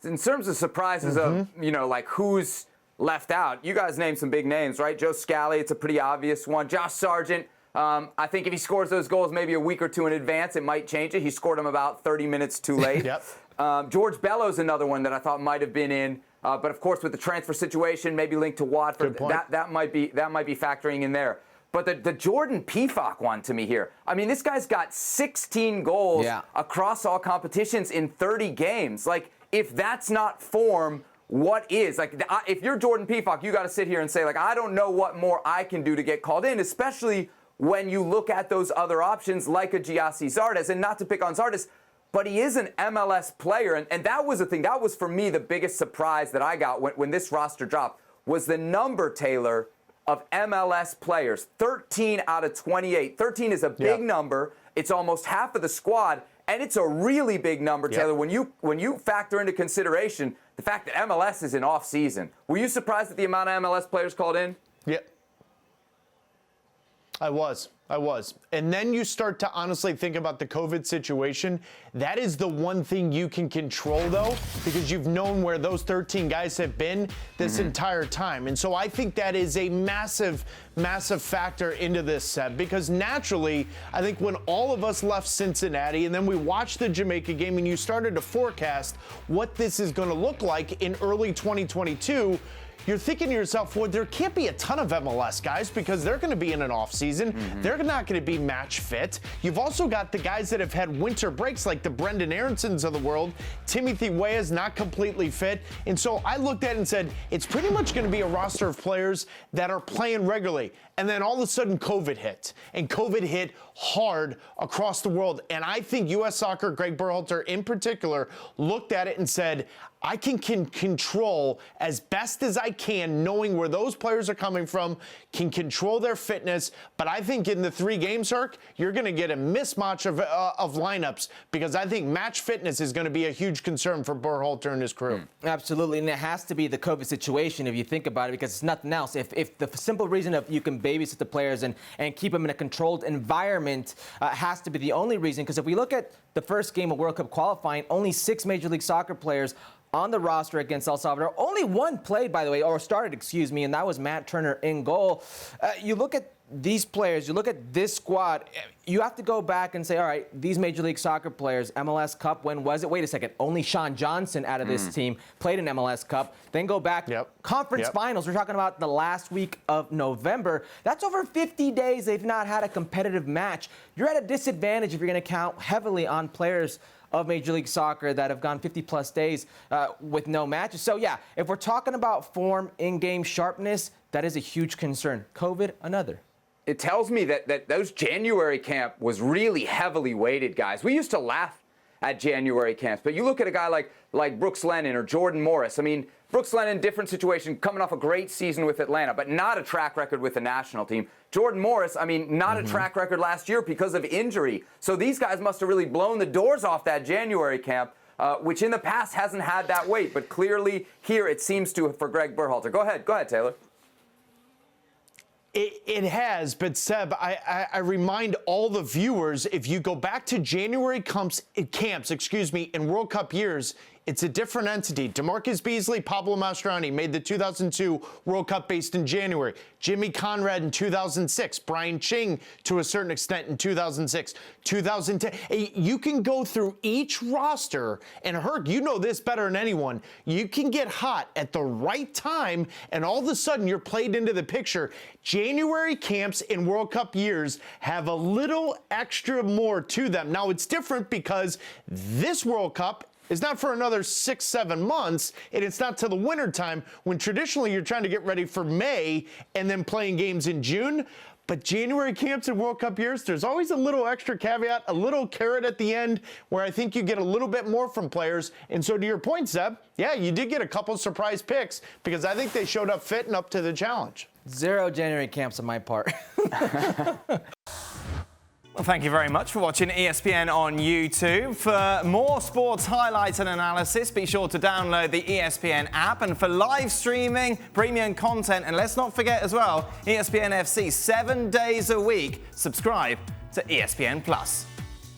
in terms of surprises of, like who's left out, you guys named some big names, right? Joe Scally, it's a pretty obvious one. Josh Sargent, I think if he scores those goals maybe a week or two in advance, it might change it. He scored them about 30 minutes too late. Yep. George Bello's another one that I thought might have been in, but of course with the transfer situation, maybe linked to Watford, that might be factoring in there. But the Jordan Pefok one to me here, I mean, this guy's got 16 goals across all competitions in 30 games. Like, if that's not form, what is? Like, if you're Jordan Pefok, you got to sit here and say, like, I don't know what more I can do to get called in, especially when you look at those other options like a Giassi Zardes, and not to pick on Zardes, but he is an MLS player, and that was the thing. That was, for me, the biggest surprise that I got when this roster dropped, was the number, Taylor, of MLS players. 13 out of 28. 13 is a big number. It's almost half of the squad, and it's a really big number, Taylor. When you factor into consideration the fact that MLS is in off-season, were you surprised at the amount of MLS players called in? Yep. I was. And then you start to honestly think about the COVID situation. That is the one thing you can control, though, because you've known where those 13 guys have been this entire time. And so I think that is a massive, massive factor into this set, because naturally, I think when all of us left Cincinnati and then we watched the Jamaica game and you started to forecast what this is going to look like in early 2022, you're thinking to yourself, well, there can't be a ton of MLS guys because they're going to be in an off season. They're not going to be match fit. You've also got the guys that have had winter breaks, like the Brendan Aaronsons of the world. Timothy Weah's not completely fit. And so I looked at it and said, it's pretty much going to be a roster of players that are playing regularly. And then all of a sudden COVID hit, and COVID hit hard across the world. And I think U.S. Soccer, Gregg Berhalter in particular, looked at it and said, I can control as best as I can, knowing where those players are coming from, can control their fitness. But I think in the 3 games, Herc, you're going to get a mismatch of lineups, because I think match fitness is going to be a huge concern for Berhalter and his crew. Absolutely, and it has to be the COVID situation if you think about it, because it's nothing else. If the simple reason of you can babysit the players and keep them in a controlled environment has to be the only reason, because if we look at the first game of World Cup qualifying, only 6 Major League Soccer players on the roster against El Salvador. Only one played, by the way, or started, excuse me, and that was Matt Turner in goal. You look at these players, you look at this squad, you have to go back and say, all right, these Major League Soccer players, MLS Cup, when was it? Wait a second, only Sean Johnson out of this team played an MLS Cup. Then go back, conference finals, we're talking about the last week of November. That's over 50 days they've not had a competitive match. You're at a disadvantage if you're going to count heavily on players of Major League Soccer that have gone 50-plus days with no matches. So, yeah, if we're talking about form, in-game sharpness, that is a huge concern. COVID, another. It tells me that those January camp was really heavily weighted, guys. We used to laugh at January camps, but you look at a guy like Brooks Lennon or Jordan Morris. I mean, Brooks Lennon, different situation, coming off a great season with Atlanta, but not a track record with the national team. Jordan Morris, I mean, not a track record last year because of injury. So these guys must have really blown the doors off that January camp, which in the past hasn't had that weight. But clearly here it seems to for Gregg Berhalter. Go ahead, Taylor. It has, but Seb, I remind all the viewers, if you go back to January camps, in World Cup years, it's a different entity. DeMarcus Beasley, Pablo Mastroeni made the 2002 World Cup based in January. Jimmy Conrad in 2006. Brian Ching, to a certain extent, in 2006. 2010. You can go through each roster, and Herc, you know this better than anyone. You can get hot at the right time, and all of a sudden you're played into the picture. January camps in World Cup years have a little extra more to them. Now, it's different because this World Cup is not for another 6-7 months, and it's not till the winter time when traditionally you're trying to get ready for May and then playing games in June. But January camps and World Cup years, there's always a little extra caveat, a little carrot at the end where I think you get a little bit more from players. And so to your point, Seb, yeah, you did get a couple surprise picks because I think they showed up fit and up to the challenge. 0 January camps on my part. Well, thank you very much for watching ESPN on YouTube. For more sports highlights and analysis, be sure to download the ESPN app. And for live streaming, premium content, and let's not forget as well, ESPN FC 7 days a week. Subscribe to ESPN+.